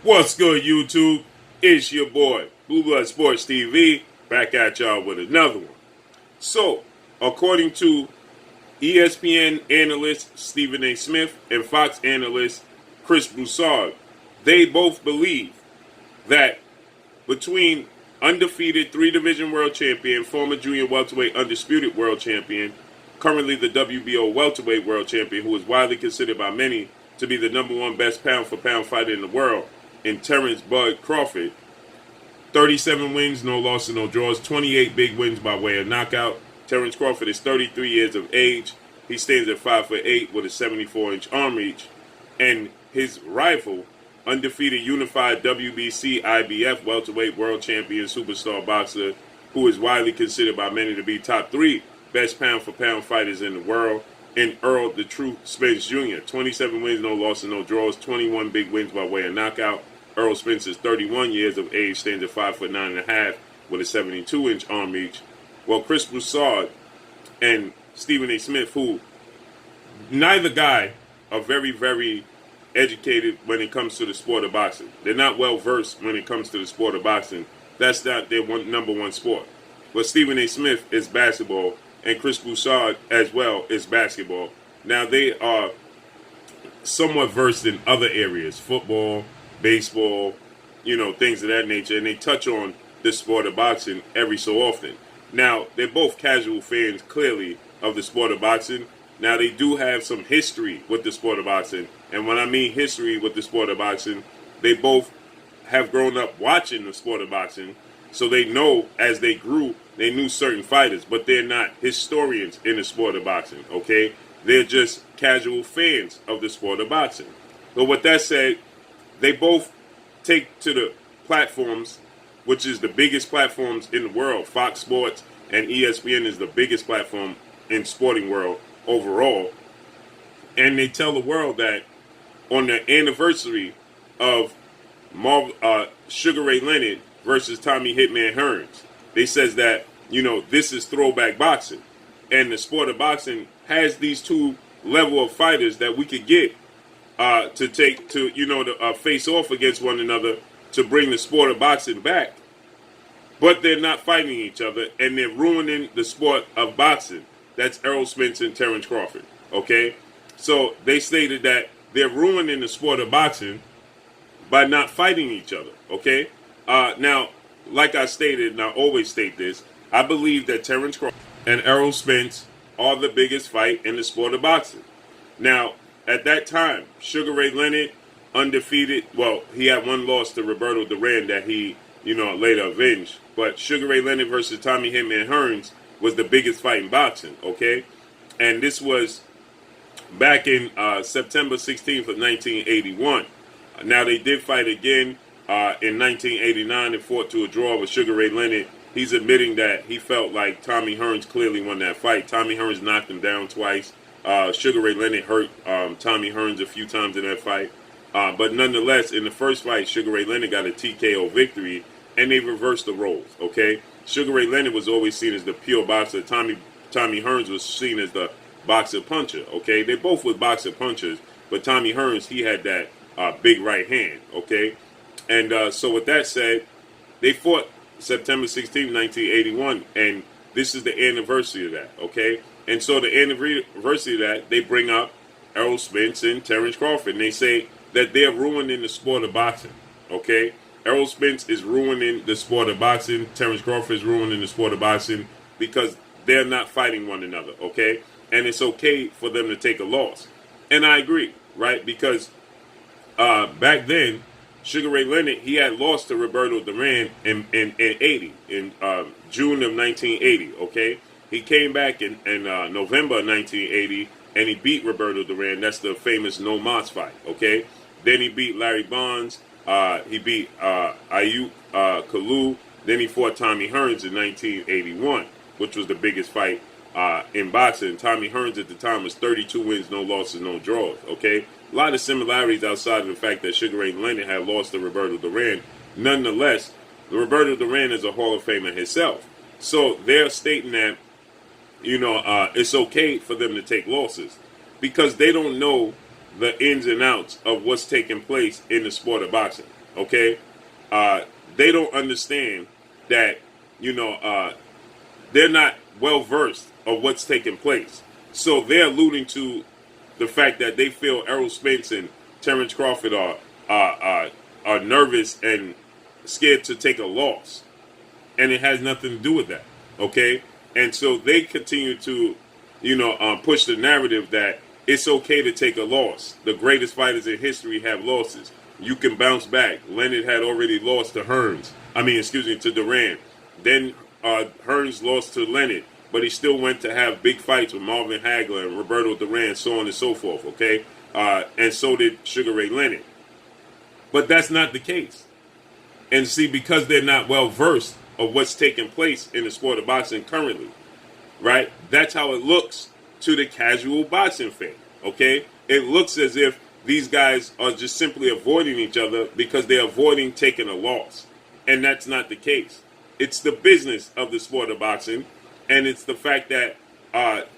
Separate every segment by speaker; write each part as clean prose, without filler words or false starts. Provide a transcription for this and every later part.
Speaker 1: What's good, YouTube? It's your boy, Blue Blood Sports TV, back at y'all with another one. So, according to ESPN analyst Stephen A. Smith and Fox analyst Chris Broussard, they both believe that between undefeated three-division world champion, former junior welterweight undisputed world champion, currently the WBO welterweight world champion, who is widely considered by many to be the #1 best pound-for-pound fighter in the world, in Terence "Bud" Crawford, 37 wins, no losses, no draws, 28 big wins by way of knockout. Terence Crawford is 33 years of age. He stands at 5'8" with a 74-inch arm reach. And his rival, undefeated unified WBC IBF welterweight world champion superstar boxer, who is widely considered by many to be top 3 best pound-for-pound fighters in the world, in ERROL "The Truth" Spence Jr. 27 wins, no losses, no draws, 21 big wins by way of knockout. ERROL Spence is 31 years of age, stands at 5'9.5" with a 72-inch arm reach. Well, Chris Broussard and Stephen A. Smith, who neither guy are very, very educated when it comes to the sport of boxing. They're not well versed when it comes to the sport of boxing. That's not their #1 sport. But Stephen A. Smith is basketball, and Chris Broussard as well is basketball. Now they are somewhat versed in other areas, football, baseball, things of that nature, and they touch on the sport of boxing every so often. Now, they're both casual fans, clearly, of the sport of boxing. Now, they do have some history with the sport of boxing, and when I mean history with the sport of boxing, they both have grown up watching the sport of boxing, so they know, as they grew, they knew certain fighters, but they're not historians in the sport of boxing, okay? They're just casual fans of the sport of boxing. But with that said, they both take to the platforms, which is the biggest platforms in the world. Fox Sports and ESPN is the biggest platform in sporting world overall. And they tell the world that on the anniversary of Sugar Ray Leonard versus Tommy Hitman Hearns, they says that, this is throwback boxing. And the sport of boxing has these two level of fighters that we could get to take to, to face off against one another to bring the sport of boxing back. But they're not fighting each other, and they're ruining the sport of boxing. That's ERROL Spence and Terence Crawford, okay? So they stated that they're ruining the sport of boxing by not fighting each other, okay? Now, like I stated, and I always state this, I believe that Terence Crawford and ERROL Spence are the biggest fight in the sport of boxing. Now, at that time, Sugar Ray Leonard, undefeated. Well, he had one loss to Roberto Duran that he, later avenged. But Sugar Ray Leonard versus Tommy Hitman Hearns was the biggest fight in boxing, okay? And this was back in September 16th of 1981. Now, they did fight again in 1989 and fought to a draw with Sugar Ray Leonard. He's admitting that he felt like Tommy Hearns clearly won that fight. Tommy Hearns knocked him down twice. Sugar Ray Leonard hurt Tommy Hearns a few times in that fight. But nonetheless, in the first fight, Sugar Ray Leonard got a TKO victory, and they reversed the roles, okay? Sugar Ray Leonard was always seen as the pure boxer. Tommy Hearns was seen as the boxer puncher, okay? They both were boxer punchers, but Tommy Hearns, he had that big right hand, okay? And so with that said, they fought September 16, 1981, and this is the anniversary of that, okay? And so the anniversary of that, they bring up ERROL Spence and Terence Crawford, and they say that they're ruining the sport of boxing, okay? ERROL Spence is ruining the sport of boxing. Terence Crawford is ruining the sport of boxing because they're not fighting one another, okay? And it's okay for them to take a loss. And I agree, right? Because back then, Sugar Ray Leonard, he had lost to Roberto Duran in June of 1980, okay? He came back in November of 1980, and he beat Roberto Duran. That's the famous No Mas fight, okay? Then he beat Larry Bonds. He beat Ayuk Kalu. Then he fought Tommy Hearns in 1981, which was the biggest fight in boxing. Tommy Hearns at the time was 32 wins, no losses, no draws, okay? A lot of similarities outside of the fact that Sugar Ray Leonard had lost to Roberto Duran. Nonetheless, Roberto Duran is a Hall of Famer himself. So they're stating that, it's okay for them to take losses because they don't know the ins and outs of what's taking place in the sport of boxing. Okay, they don't understand that, they're not well versed of what's taking place. So they're alluding to the fact that they feel Errol Spence and Terence Crawford are nervous and scared to take a loss, and it has nothing to do with that. Okay, and so they continue to, push the narrative that it's okay to take a loss. The greatest fighters in history have losses. You can bounce back. Leonard had already lost to to Duran. Then Hearns lost to Leonard, but he still went to have big fights with Marvin Hagler and Roberto Duran, so on and so forth, okay? And so did Sugar Ray Leonard. But that's not the case. And see, because they're not well versed of what's taking place in the sport of boxing currently, right? That's how it looks to the casual boxing fan, okay? It looks as if these guys are just simply avoiding each other because they're avoiding taking a loss. And that's not the case. It's the business of the sport of boxing, and it's the fact that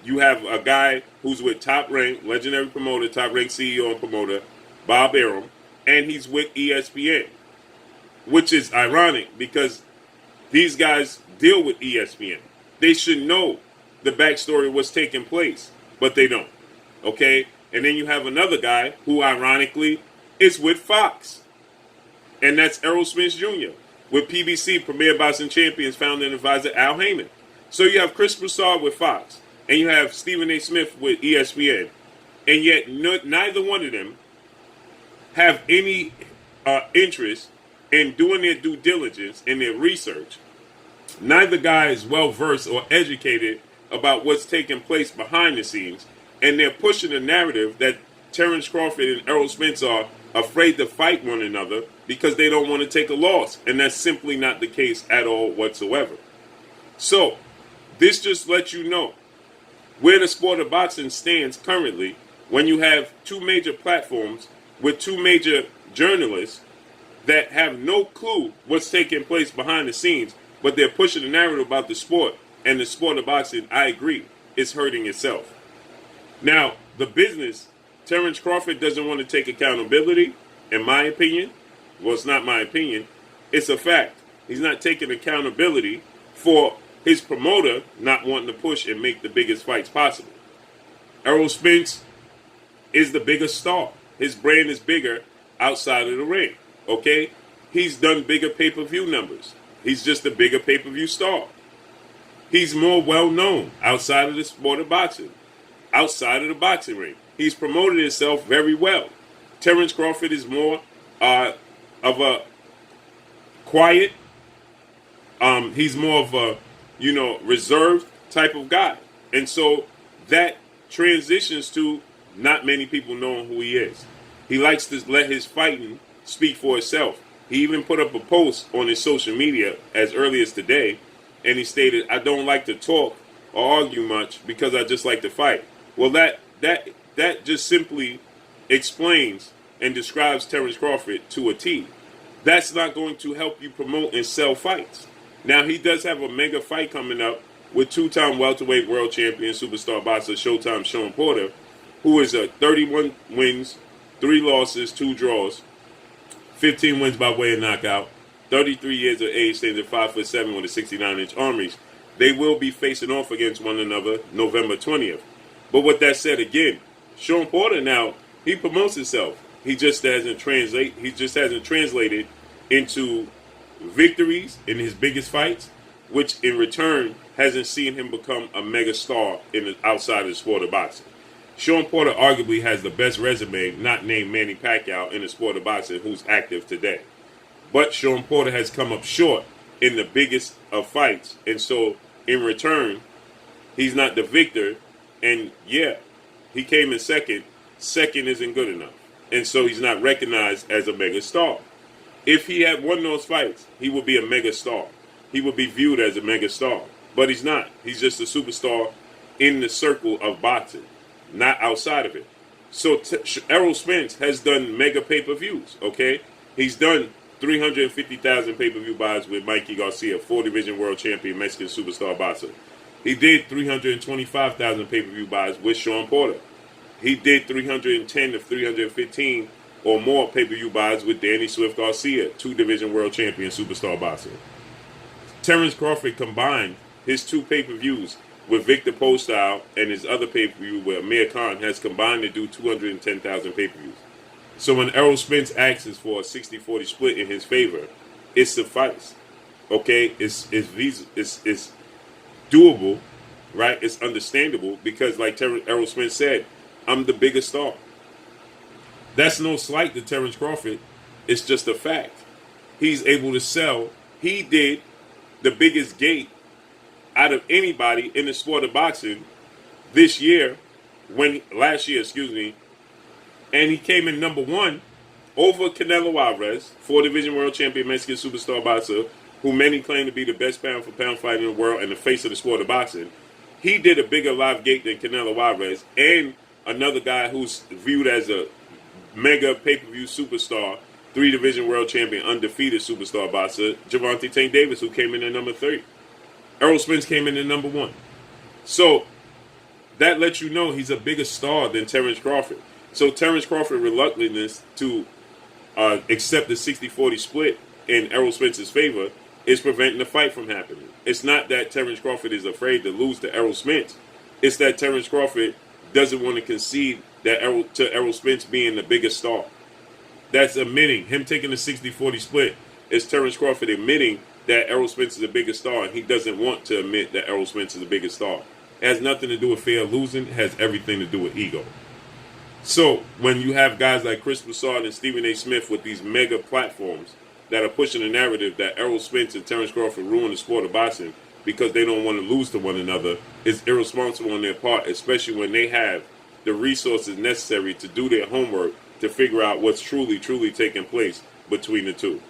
Speaker 1: you have a guy who's with Top Rank, legendary promoter, Top Rank CEO and promoter, Bob Arum, and he's with ESPN, which is ironic because these guys deal with ESPN. They should know the backstory of what's taking place, but they don't. Okay? And then you have another guy who, ironically, is with Fox, and that's Errol Spence Jr., with PBC, Premier Boxing Champions founder and advisor Al Heyman. So you have Chris Broussard with Fox, and you have Stephen A. Smith with ESPN, and yet neither one of them have any interest in doing their due diligence and their research. Neither guy is well versed or educated about what's taking place behind the scenes, and they're pushing the narrative that Terence Crawford and Errol Spence are afraid to fight one another because they don't want to take a loss, and that's simply not the case at all whatsoever. So this just lets you know where the sport of boxing stands currently when you have two major platforms with two major journalists that have no clue what's taking place behind the scenes, but they're pushing the narrative about the sport. And the sport of boxing, I agree, is hurting itself. Now, the business, Terence Crawford doesn't want to take accountability, in my opinion. Well, it's not my opinion. It's a fact. He's not taking accountability for his promoter not wanting to push and make the biggest fights possible. Errol Spence is the biggest star. His brand is bigger outside of the ring, okay? He's done bigger pay-per-view numbers. He's just a bigger pay-per-view star. He's more well-known outside of the sport of boxing, outside of the boxing ring. He's promoted himself very well. Terence Crawford is more of a quiet, he's more of a, reserved type of guy. And so that transitions to not many people knowing who he is. He likes to let his fighting speak for itself. He even put up a post on his social media as early as today, and he stated, "I don't like to talk or argue much because I just like to fight." Well, that just simply explains and describes Terence Crawford to a T. That's not going to help you promote and sell fights. Now, he does have a mega fight coming up with two-time welterweight world champion, superstar boxer, Showtime Sean Porter, who is a 31 wins, 3 losses, 2 draws, 15 wins by way of knockout, 33 years of age, stands at 5'7" with a 69-inch arm reach. They will be facing off against one another November 20th. But with that said, again, Sean Porter now, he promotes himself. He just hasn't translated into victories in his biggest fights, which in return hasn't seen him become a mega star outside of the sport of boxing. Sean Porter arguably has the best resume, not named Manny Pacquiao, in the sport of boxing who's active today. But Sean Porter has come up short in the biggest of fights. And so, in return, he's not the victor. And yeah, he came in second. Second isn't good enough. And so he's not recognized as a mega star. If he had won those fights, he would be a mega star. He would be viewed as a mega star. But he's not. He's just a superstar in the circle of boxing, not outside of it. So Errol Spence has done mega pay-per-views, okay? He's done 350,000 pay-per-view buys with Mikey Garcia, 4-division world champion, Mexican superstar boxer. He did 325,000 pay-per-view buys with Sean Porter. He did 310 to 315 or more pay-per-view buys with Danny Swift Garcia, 2-division world champion superstar boxer. Terence Crawford combined his 2 pay-per-views with Victor Postile and his other pay-per-view with Amir Khan has combined to do 210,000 pay-per-views. So when Errol Spence asks for a 60-40 split in his favor, it suffices. Okay, it's doable, right? It's understandable because, like Errol Spence said, I'm the biggest star. That's no slight to Terence Crawford. It's just a fact. He's able to sell. He did the biggest gate out of anybody in the sport of boxing last year, and he came in number 1 over Canelo Alvarez, 4-division world champion Mexican superstar boxer, who many claim to be the best pound-for-pound fighter in the world and the face of the sport of boxing. He did a bigger live gate than Canelo Alvarez, and another guy who's viewed as a mega pay-per-view superstar, 3-division world champion, undefeated superstar boxer, Gervonta Tank Davis, who came in at number 3. Errol Spence came in at number 1. So that lets you know he's a bigger star than Terence Crawford. So Terence Crawford's reluctantness to accept the 60-40 split in Errol Spence's favor is preventing the fight from happening. It's not that Terence Crawford is afraid to lose to Errol Spence. It's that Terence Crawford doesn't want to concede that Errol Spence being the biggest star. That's admitting, him taking the 60-40 split is Terence Crawford admitting that Errol Spence is the biggest star, and he doesn't want to admit that Errol Spence is the biggest star. It has nothing to do with fear of losing. It has everything to do with ego. So when you have guys like Chris Broussard and Stephen A. Smith with these mega platforms that are pushing the narrative that Errol Spence and Terence Crawford ruin the sport of boxing because they don't want to lose to one another, is irresponsible on their part, especially when they have the resources necessary to do their homework to figure out what's truly taking place between the two.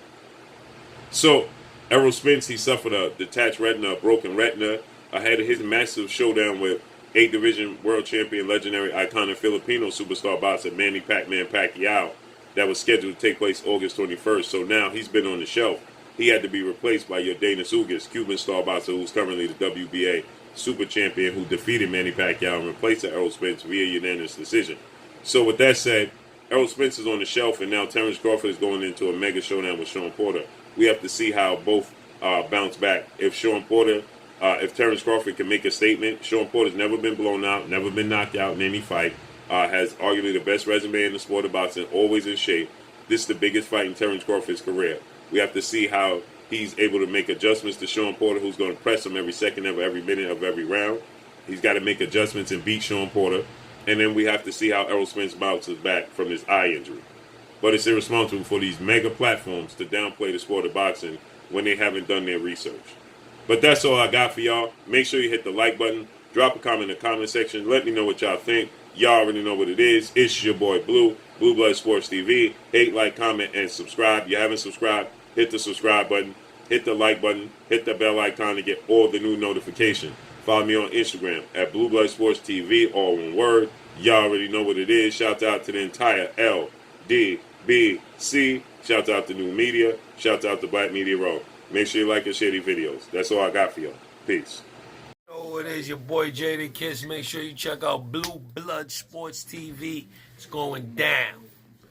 Speaker 1: So Errol Spence, he suffered a detached retina, a broken retina, ahead of his massive showdown with 8-division world champion, legendary, iconic Filipino superstar boxer Manny Pac-Man Pacquiao that was scheduled to take place August 21st. So now he's been on the shelf. He had to be replaced by Yordenis Ugas, Cuban star boxer who's currently the WBA super champion, who defeated Manny Pacquiao and replaced Errol Spence via unanimous decision. So with that said, Errol Spence is on the shelf, and now Terence Crawford is going into a mega showdown with Sean Porter. We have to see how both bounce back. If Terence Crawford can make a statement, Sean Porter's never been blown out, never been knocked out in any fight, has arguably the best resume in the sport of boxing, always in shape. This is the biggest fight in Terence Crawford's career. We have to see how he's able to make adjustments to Sean Porter, who's going to press him every second of every minute of every round. He's got to make adjustments and beat Sean Porter. And then we have to see how Errol Spence bounces back from his eye injury. But it's irresponsible for these mega platforms to downplay the sport of boxing when they haven't done their research. But that's all I got for y'all. Make sure you hit the like button. Drop a comment in the comment section. Let me know what y'all think. Y'all already know what it is. It's your boy Blue, Blue Blood Sports TV. Hate, like, comment, and subscribe. If you haven't subscribed, hit the subscribe button. Hit the like button. Hit the bell icon to get all the new notifications. Follow me on Instagram at Blue Blood Sports TV, all one word. Y'all already know what it is. Shout out to the entire LDBC. Shout out to New Media. Shout out to Black Media Row. Make sure you like and share these videos. That's all I got for y'all. Peace.
Speaker 2: Oh, it is your boy Jada Kiss. Make sure you check out Blue Blood Sports TV. It's going down.